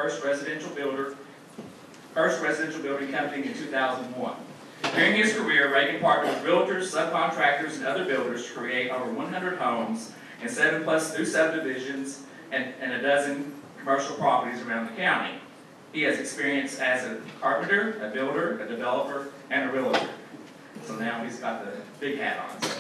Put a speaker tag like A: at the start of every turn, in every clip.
A: first residential building company in 2001. During his career, Reagan partnered with realtors, subcontractors, and other builders to create over 100 homes and 7+ new subdivisions and a dozen commercial properties around the county. He has experience as a carpenter, a builder, a developer, and a realtor. So now he's got the big hat on. So.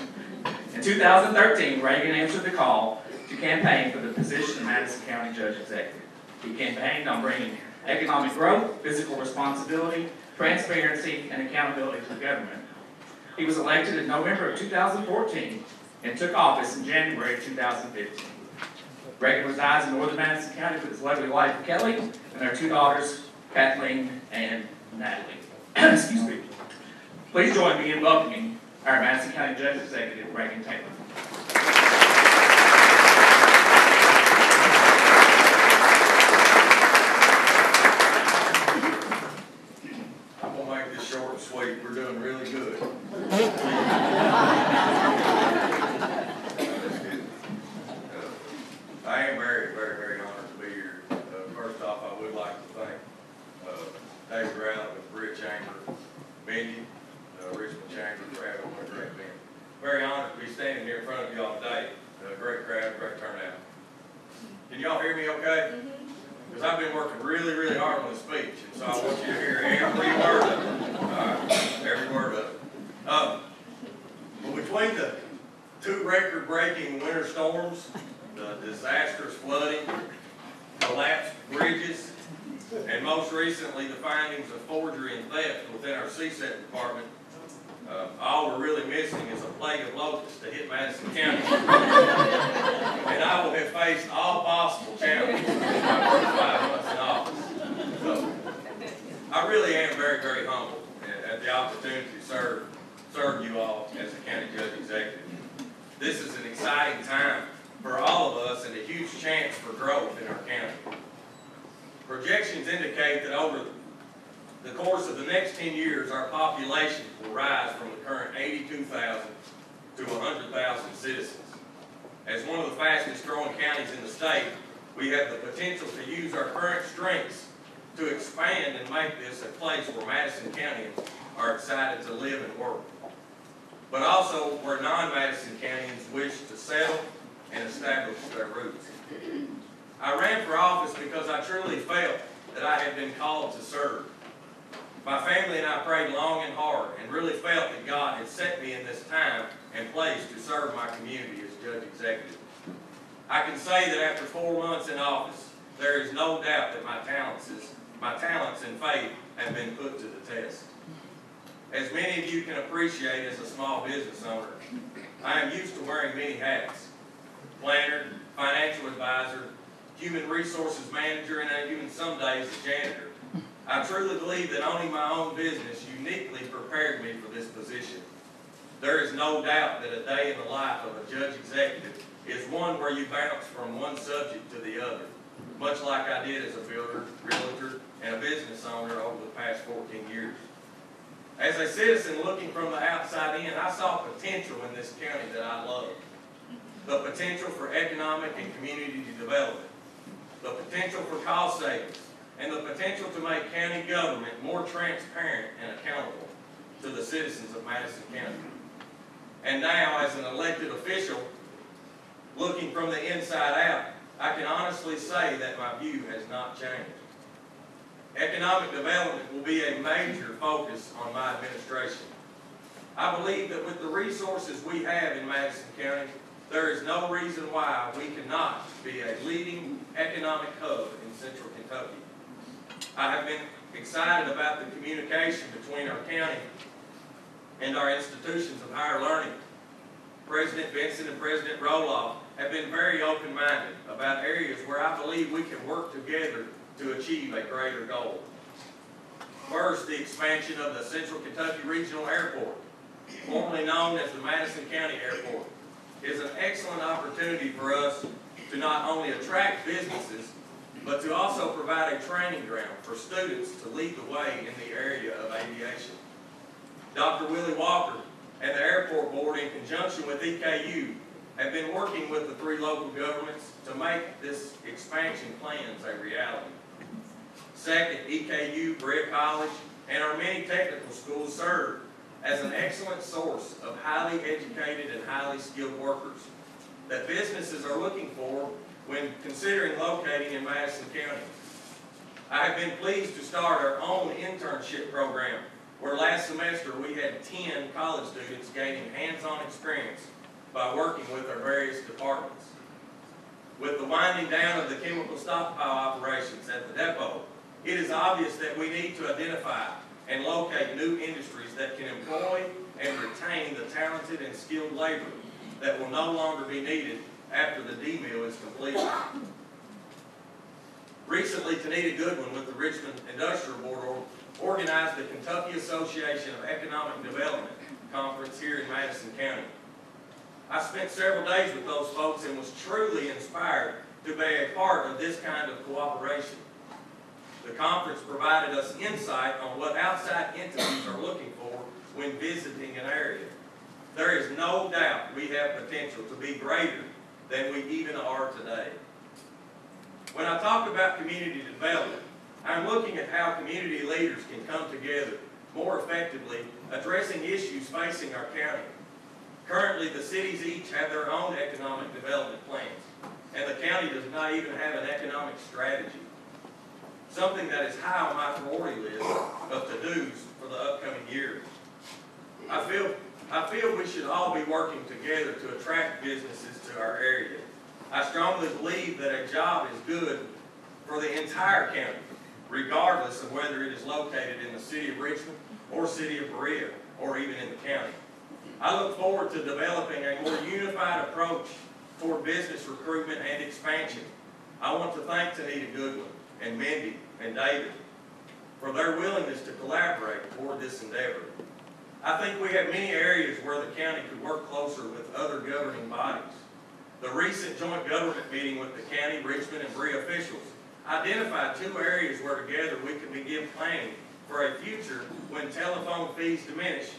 A: In 2013, Reagan answered the call to campaign for the position of Madison County Judge Executive. He campaigned on bringing economic growth, fiscal responsibility, transparency, and accountability to the government. He was elected in November of 2014 and took office in January of 2015. Reagan resides in northern Madison County with his lovely wife, Kelly, and their 2 daughters, Kathleen and Natalie. Excuse me. Please join me in welcoming our Madison County Judge Executive, Reagan Taylor.
B: I'm going to make this short and sweet. We're doing really good. I am very, very, very honored to be here. First off, I would like to thank David Rowley with Bridge Chamber, Benji, Richmond Chamber for having a great event. Very honored to be standing here in front of y'all today. Great crowd, great turnout. Can y'all hear me okay? Because I've been working really, really hard on this speech, and so I want you to hear every word of it. Every word of it. Well, between the 2 record-breaking winter storms, the disastrous flooding, collapsed bridges, and most recently the findings of forgery and theft within our CSET department, all we're really missing is a plague of locusts to hit Madison County. And I will have faced all possible challenges in my first 5 months in office. So, I really am very, very humbled at the opportunity to serve you all as a county judge executive. This is an exciting time for all of us and a huge chance for growth in our county. Projections indicate that over the course of the next 10 years, our population will rise from the current 82,000 to 100,000 citizens. As one of the fastest growing counties in the state, we have the potential to use our current strengths to expand and make this a place where Madison Countyans are excited to live and work, but also where non-Madison Countyans wish to settle and establish their roots. I ran for office because I truly felt that I had been called to serve. My family and I prayed long and hard and really felt that God had set me in this time and place to serve my community as Judge Executive. I can say that after 4 months in office, there is no doubt that my talents and faith have been put to the test. As many of you can appreciate as a small business owner, I am used to wearing many hats: planner, financial advisor, human resources manager, and even some days a janitor. I truly believe that owning my own business uniquely prepared me for this position. There is no doubt that a day in the life of a judge executive is one where you bounce from one subject to the other, much like I did as a builder, realtor, and a business owner over the past 14 years. As a citizen looking from the outside in, I saw potential in this county that I love. The potential for economic and community development, the potential for cost savings, and the potential to make county government more transparent and accountable to the citizens of Madison County. And now, as an elected official, looking from the inside out, I can honestly say that my view has not changed. Economic development will be a major focus on my administration. I believe that with the resources we have in Madison County, there is no reason why we cannot be a leading economic hub in central Kentucky. I have been excited about the communication between our county and our institutions of higher learning. President Benson and President Roloff have been very open-minded about areas where I believe we can work together to achieve a greater goal. First, the expansion of the Central Kentucky Regional Airport, formerly known as the Madison County Airport, is an excellent opportunity for us to not only attract businesses, but to also provide a training ground for students to lead the way in the area of aviation. Dr. Willie Walker and the Airport Board, in conjunction with EKU, have been working with the 3 local governments to make this expansion plans a reality. Second, EKU, Berea College, and our many technical schools serve as an excellent source of highly educated and highly skilled workers that businesses are looking for when considering locating in Madison County. I have been pleased to start our own internship program, where last semester we had 10 college students gaining hands-on experience by working with our various departments. With the winding down of the chemical stockpile operations at the depot, it is obvious that we need to identify and locate new industries that can employ and retain the talented and skilled labor that will no longer be needed after the D-mill is completed. Recently, Tanita Goodwin with the Richmond Industrial Board organized the Kentucky Association of Economic Development Conference here in Madison County. I spent several days with those folks and was truly inspired to be a part of this kind of cooperation. The conference provided us insight on what outside entities are looking for when visiting an area. There is no doubt we have potential to be greater than we even are today. When I talk about community development, I'm looking at how community leaders can come together more effectively, addressing issues facing our county. Currently, the cities each have their own economic development plans, and the county does not even have an economic strategy, something that is high on my priority list of to-dos for the upcoming year. I feel we should all be working together to attract businesses to our area. I strongly believe that a job is good for the entire county, regardless of whether it is located in the city of Richmond or city of Berea, or even in the county. I look forward to developing a more unified approach toward business recruitment and expansion. I want to thank Tanita Goodwin and Mindy and David for their willingness to collaborate toward this endeavor. I think we have many areas where the county could work closer with other governing bodies. The recent joint government meeting with the county, Richmond, and Berea officials identified 2 areas where together we can begin planning for a future when telephone fees diminish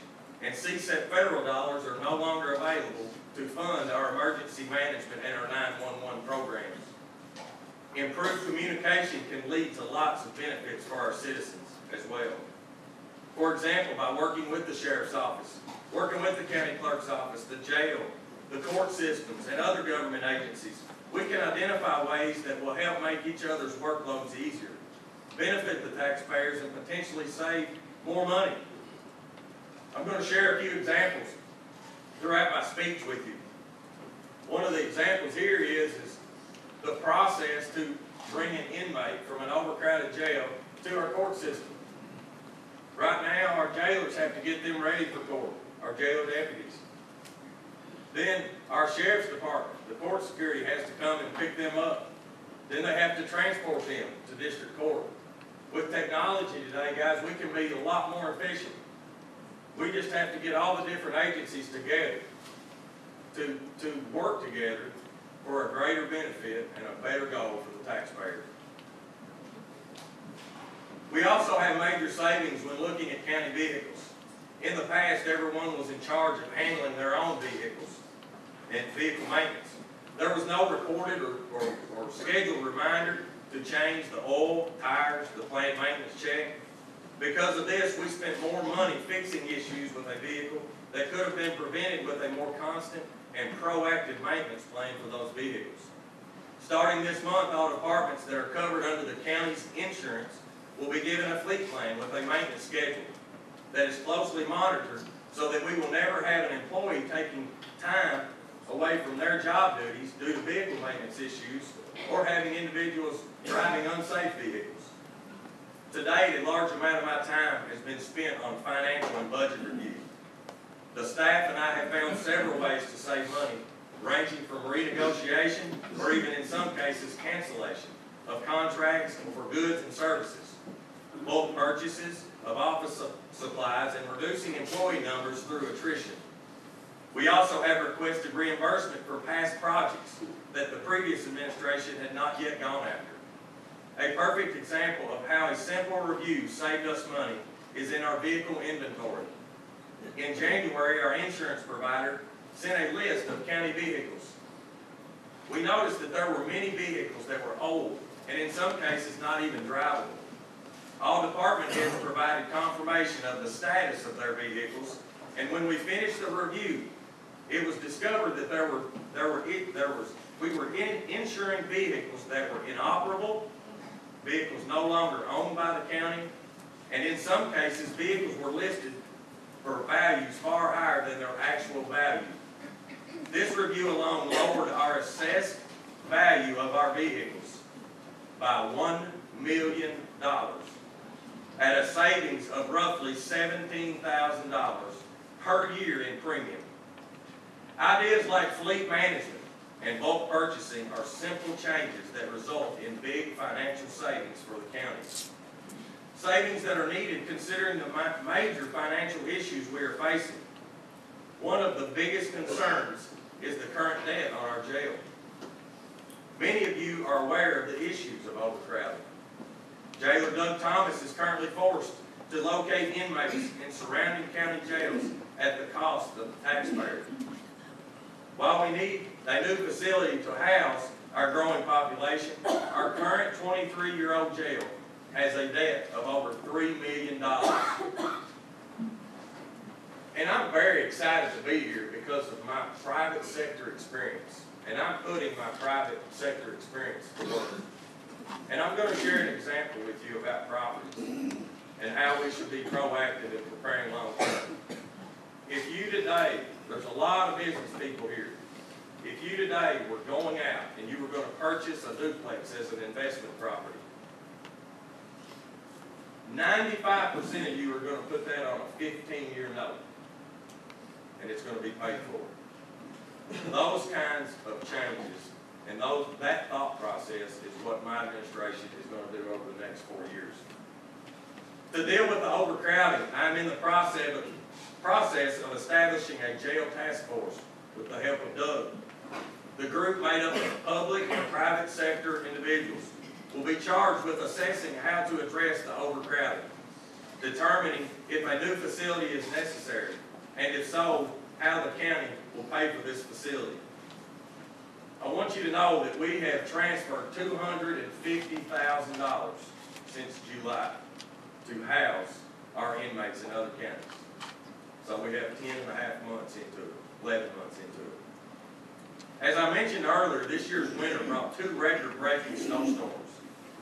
B: and CSEP federal dollars are no longer available to fund our emergency management and our 911 programs. Improved communication can lead to lots of benefits for our citizens as well. For example, by working with the sheriff's office, working with the county clerk's office, the jail, the court systems, and other government agencies, we can identify ways that will help make each other's workloads easier, benefit the taxpayers, and potentially save more money. I'm going to share a few examples throughout my speech with you. One of the examples here is the process to bring an inmate from an overcrowded jail to our court system. Right now, our jailers have to get them ready for court, our jailer deputies. Then our sheriff's department, the court security, has to come and pick them up. Then they have to transport them to district court. With technology today, guys, we can be a lot more efficient. We just have to get all the different agencies together to work together for a greater benefit and a better goal for the taxpayer. We also have major savings when looking at county vehicles. In the past, everyone was in charge of handling their own vehicles and vehicle maintenance. There was no recorded or scheduled reminder to change the oil, tires, the planned maintenance check. Because of this, we spent more money fixing issues with a vehicle that could have been prevented with a more constant and proactive maintenance plan for those vehicles. Starting this month, all departments that are covered under the county's insurance will be given a fleet plan with a maintenance schedule that is closely monitored so that we will never have an employee taking time away from their job duties due to vehicle maintenance issues or having individuals driving unsafe vehicles. To date, a large amount of my time has been spent on financial and budget review. The staff and I have found several ways to save money, ranging from renegotiation or even in some cases cancellation of contracts for goods and services, bulk purchases of office supplies, and reducing employee numbers through attrition. We also have requested reimbursement for past projects that the previous administration had not yet gone after. A perfect example of how a simple review saved us money is in our vehicle inventory. In January, our insurance provider sent a list of county vehicles. We noticed that there were many vehicles that were old and in some cases not even drivable. All department heads provided confirmation of the status of their vehicles, and when we finished the review, it was discovered that we were insuring vehicles that were inoperable, vehicles no longer owned by the county, and in some cases, vehicles were listed for values far higher than their actual value. This review alone lowered our assessed value of our vehicles by $1 million at a savings of roughly $17,000 per year in premium. Ideas like fleet management and bulk purchasing are simple changes that result in big financial savings for the county. Savings that are needed considering the major financial issues we are facing. One of the biggest concerns is the current debt on our jail. Many of you are aware of the issues of overcrowding. Jailer Doug Thomas is currently forced to locate inmates in surrounding county jails at the cost of the taxpayer. While we need a new facility to house our growing population, our current 23-year-old jail has a debt of over $3 million. And I'm very excited to be here because of my private sector experience. And I'm putting my private sector experience to work. And I'm going to share an example with you about properties and how we should be proactive in preparing long term. If you today, there's a lot of business people here. If you today were going out and you were going to purchase a duplex as an investment property, 95% of you are going to put that on a 15-year note, and it's going to be paid for. Those kinds of changes and that thought process is what my administration is going to do over the next 4 years. To deal with the overcrowding, I'm in the process of establishing a jail task force with the help of Doug. The group made up of public and private sector individuals will be charged with assessing how to address the overcrowding, determining if a new facility is necessary, and if so, how the county will pay for this facility. I want you to know that we have transferred $250,000 since July to house our inmates in other counties. So we have 10.5 months into it, 11 months into it. As I mentioned earlier, this year's winter brought 2 record-breaking snowstorms.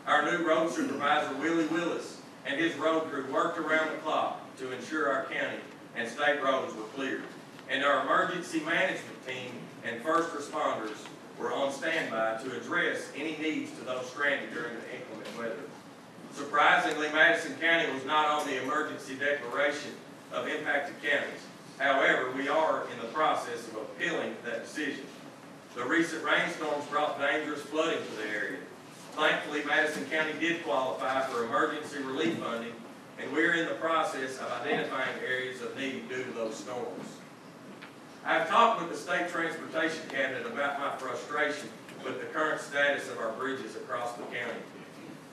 B: Our new road supervisor, Willie Willis, and his road crew worked around the clock to ensure our county and state roads were cleared. And our emergency management team and first responders were on standby to address any needs to those stranded during the inclement weather. Surprisingly, Madison County was not on the emergency declaration of impacted counties. However, we are in the process of appealing that decision. The recent rainstorms brought dangerous flooding to the area. Thankfully, Madison County did qualify for emergency relief funding, and we're in the process of identifying areas of need due to those storms. I've talked with the State Transportation Cabinet about my frustration with the current status of our bridges across the county.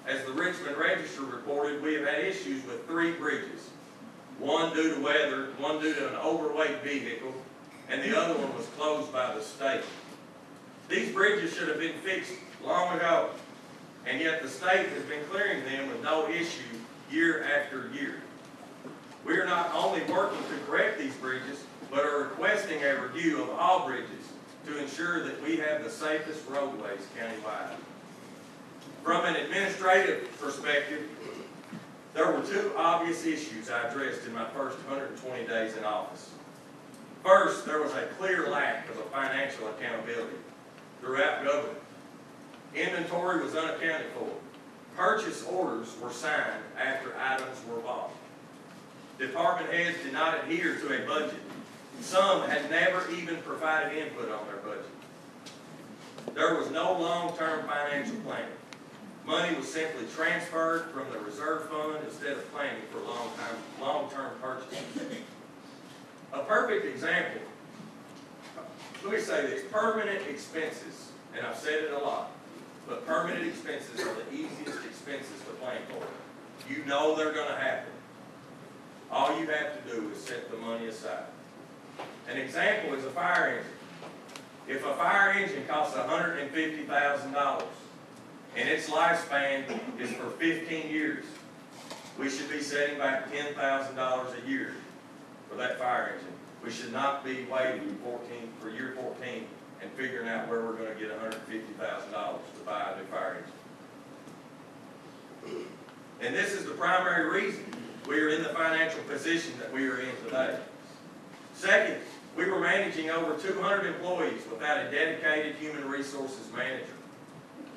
B: As the Richmond Register reported, we have had issues with 3 bridges. One due to weather, one due to an overweight vehicle, and the other one was closed by the state. These bridges should have been fixed long ago, and yet the state has been clearing them with no issue year after year. We are not only working to correct these bridges, but are requesting a review of all bridges to ensure that we have the safest roadways countywide. From an administrative perspective, there were 2 obvious issues I addressed in my first 120 days in office. First, there was a clear lack of a financial accountability throughout government. Inventory was unaccounted for. Purchase orders were signed after items were bought. Department heads did not adhere to a budget. Some had never even provided input on their budget. There was no long-term financial planning. Money was simply transferred from the reserve fund instead of planning for long-term purchases. A perfect example, let me say this, permanent expenses, and I've said it a lot, but permanent expenses are the easiest expenses to plan for. You know they're going to happen. All you have to do is set the money aside. An example is a fire engine. If a fire engine costs $150,000 and its lifespan is for 15 years, We should be setting back $10,000 a year for that fire engine. We should not be waiting for year 14 and figuring out where we're going to get $150,000 to buy a new fire engine. And this is the primary reason we are in the financial position that we are in today. Second, we were managing over 200 employees without a dedicated human resources manager.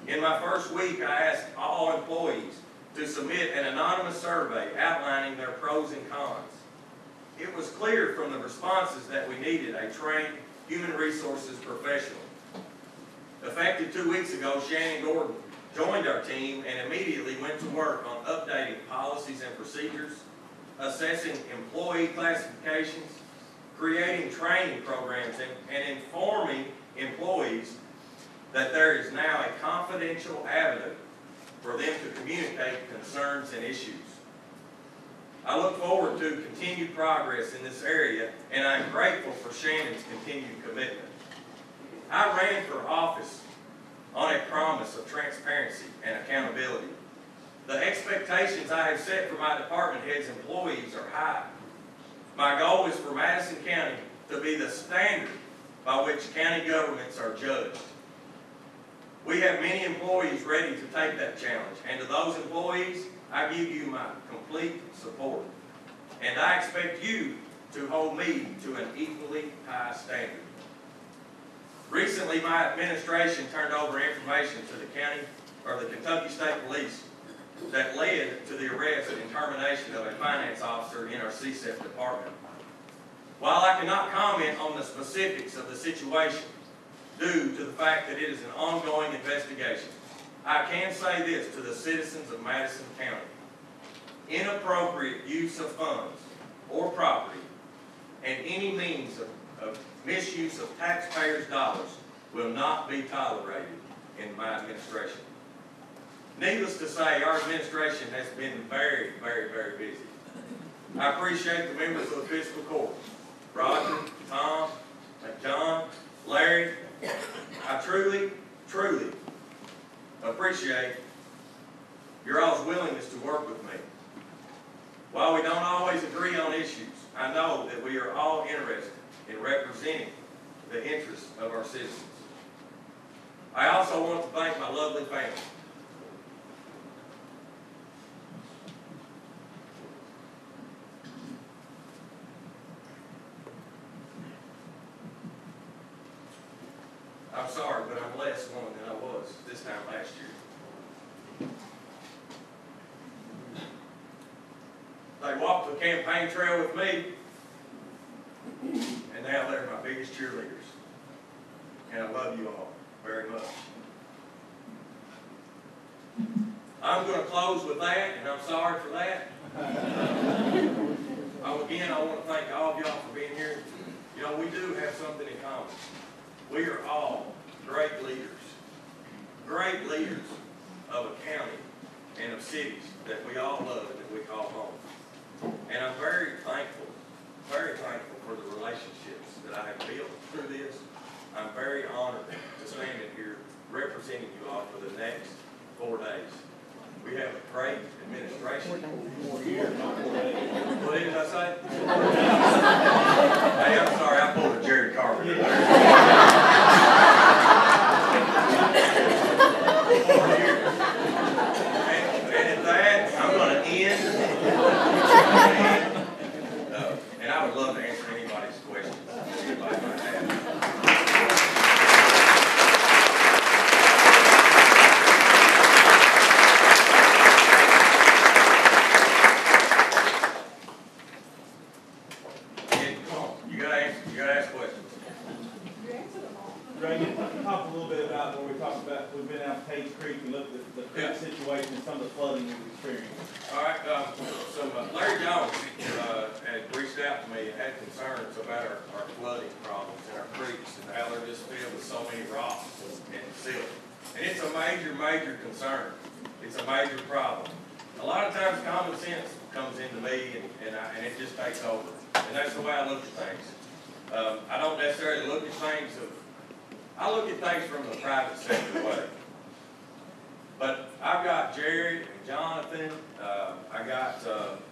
B: In my first week, I asked all employees to submit an anonymous survey outlining their pros and cons. It was clear from the responses that we needed a trained human resources professional. Effective 2 weeks ago, Shannon Gordon joined our team and immediately went to work on updating policies and procedures, assessing employee classifications, creating training programs, and informing employees that there is now a confidential avenue for them to communicate concerns and issues. I look forward to continued progress in this area, and I'm grateful for Shannon's continued commitment. I ran for office on a promise of transparency and accountability. The expectations I have set for my department heads' employees are high. My goal is for Madison County to be the standard by which county governments are judged. We have many employees ready to take that challenge, and to those employees, I give you my complete support. And I expect you to hold me to an equally high standard. Recently, my administration turned over information to the Kentucky State Police that led to the arrest and termination of a finance officer in our CSEP department. While I cannot comment on the specifics of the situation due to the fact that it is an ongoing investigation, I can say this to the citizens of Madison County. Inappropriate use of funds or property and any means of misuse of taxpayers' dollars will not be tolerated in my administration. Needless to say, our administration has been very, very, very busy. I appreciate the members of the fiscal court, Roger, Tom, John, Larry. I truly, truly appreciate your all's willingness to work with me. While we don't always agree on issues, I know that we are all interested in representing the interests of our citizens. I also want to thank my lovely family. I'm sorry, but I'm less woman than I was this time last year. They walked the campaign trail with me, and now they're my biggest cheerleaders. And I love you all very much. I'm going to close with that, and I'm sorry for that. Again, I want to thank all of y'all for being here. You know, we do have something in common. We are all great leaders of a county and of cities that we all love and that we call home. And I'm very thankful for the relationships that I have built through this. I'm very honored to stand in here representing you all for the next 4 days. We have a great administration. 4 years, not 4 days. What did I say? Hey, I'm sorry, I pulled a Jerry Carpenter there. 4 years. And at that, I'm going to end. And I would love to answer anybody's questions that anybody might have.
C: We've been out to Page Creek and looked at the creek situation and some of the flooding we've experienced.
B: All right, Larry Jones had reached out to me and had concerns about our flooding problems in our creeks and how they're just filled with so many rocks and silt. And it's a major, major concern. It's a major problem. A lot of times common sense comes into me and it just takes over. And that's the way I look at things. I don't necessarily look at things I look at things from the private sector way. But I've got Jared and Jonathan, I got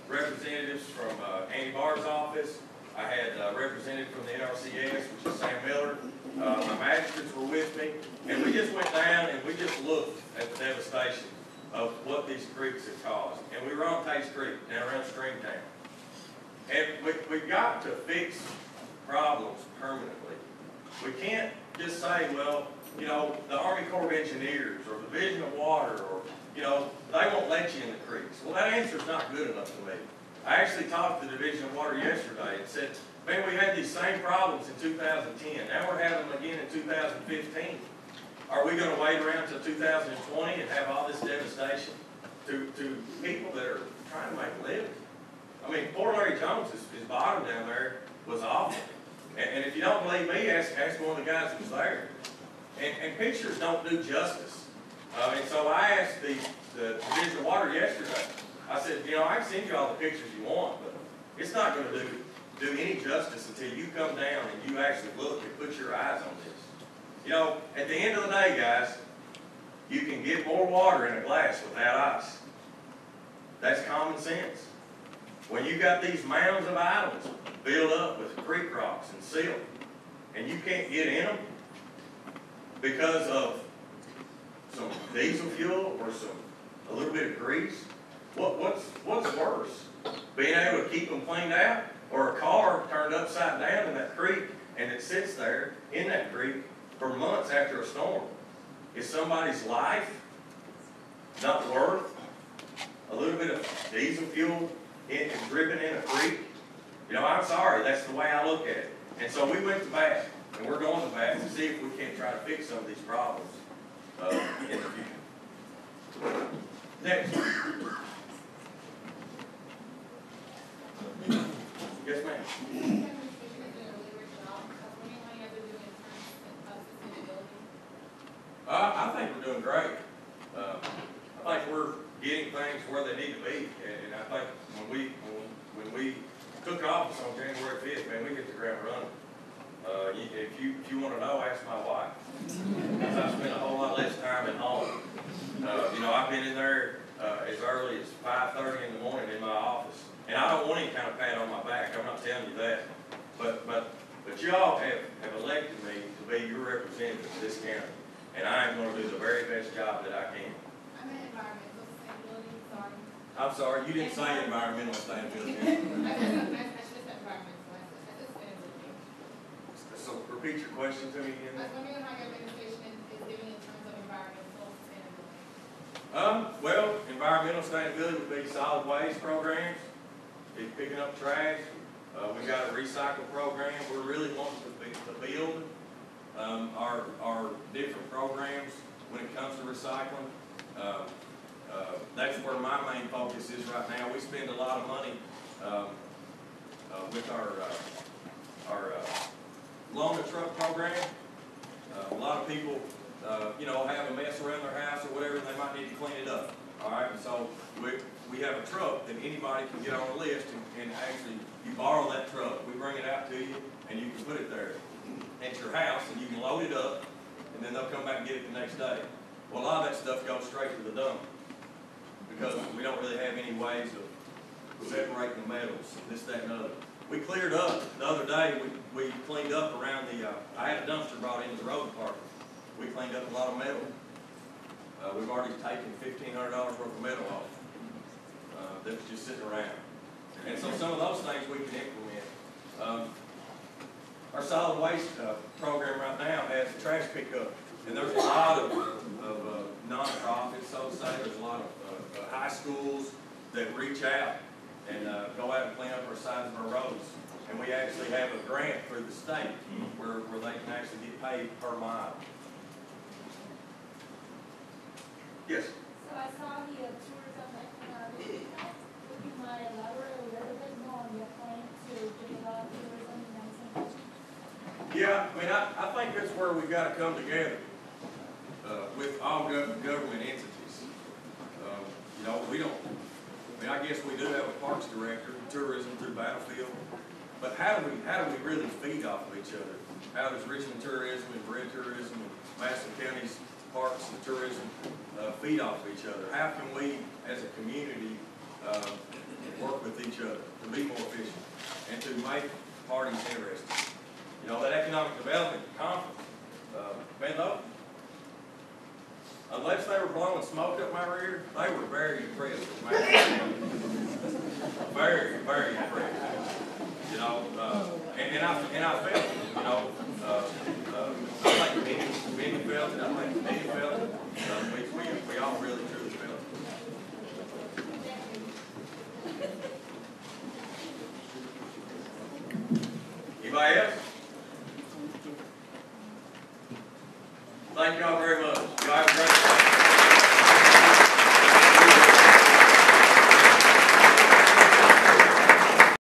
B: representatives from Andy Barr's office. I had a representative from the NRCS, which is Sam Miller. My magistrates were with me, and we just went down and we just looked at the devastation of what these creeks have caused. And we were on Taste Creek, down around Stringtown. And we've got to fix problems permanently. We can't just say, well, you know, the Army Corps of Engineers or the Division of Water, or, you know, they won't let you in the creeks. Well, that answer's not good enough to me. I actually talked to the Division of Water yesterday and said, man, we had these same problems in 2010. Now we're having them again in 2015. Are we going to wait around until 2020 and have all this devastation to people that are trying to make a living? I mean, poor Larry Jones, his bottom down there was awful. And if you don't believe me, ask one of the guys that was there. And pictures don't do justice. And so I asked the Division of Water yesterday. I said, you know, I can send you all the pictures you want, but it's not going to do any justice until you come down and you actually look and put your eyes on this. You know, at the end of the day, guys, you can get more water in a glass without ice. That's common sense. When you got these mounds of items filled up with creek rocks and silt, and you can't get in them because of some diesel fuel or a little bit of grease, what's worse? Being able to keep them cleaned out, or a car turned upside down in that creek and it sits there in that creek for months after a storm? Is somebody's life not worth a little bit of diesel fuel dripping in a creek? You know, I'm sorry, that's the way I look at it. And so we went to bat, and we're going to bat to see if we can't try to fix some of these problems in the future. Next. Yes, ma'am. I think we're doing great. I think we're getting things where they need to be, and I think when we took office on January 5th, man, we hit the ground running. If you want to know, ask my wife. Because I spent a whole lot less time at home. You know, I've been in there as early as 5:30 in the morning in my office, and I don't want any kind of pat on my back. I'm not telling you that, but y'all have elected me to be your representative of this county, and I am going to do the very best job that I can.
D: I'm in environmental sustainability, sorry.
B: I'm sorry, you didn't say environmental sustainability.
D: I should have said environmental, I said sustainability.
B: So repeat your question to me
D: I
B: again.
D: was wondering how your administration is doing in terms of environmental sustainability.
B: Well, environmental sustainability would be solid waste programs, picking up trash. We've got a recycle program. We're really wanting to build our different programs when it comes to recycling. That's where my main focus is right now. We spend a lot of money with our loan to truck program. A lot of people, you know, have a mess around their house or whatever, and they might need to clean it up. All right, and so we have a truck that anybody can get on a list, and actually you borrow that truck. We bring it out to you, and you can put it there at your house, and you can load it up, and then they'll come back and get it the next day. Well, a lot of that stuff goes straight to the dump because we don't really have any ways of separating the metals, this, that, and other. We cleared up the other day. We cleaned up around the. I had a dumpster brought into the road department. We cleaned up a lot of metal. We've already taken $1,500 worth of metal off that was just sitting around. And so some of those things we can implement. Our solid waste program right now has trash pickup, and there's a lot of nonprofits, so to say. There's a lot of high schools that reach out and go out and clean up our sides of our roads. And we actually have a grant through the state where they can actually get paid per mile. Yes?
E: So I saw the tourism economic impact. Would you mind elaborating a little bit more on your plan to develop tourism in Lansing County?
B: Yeah, I mean, I think that's where we've got to come together with all government entities. You know, I guess we do have a parks director, tourism through Battlefield, but how do we really feed off of each other? How does Richmond Tourism and Bread Tourism and Madison County's parks and tourism, feed off each other? How can we, as a community, work with each other to be more efficient and to make parties interesting? You know, that economic development conference, man, though, unless they were blowing smoke up my rear, they were very impressed with me. Very, very impressed. You know, and I felt it, you know, I think Benny felt it, I think Benny felt it, we all really truly felt it. Anybody else? Thank y'all very much. Y'all have a great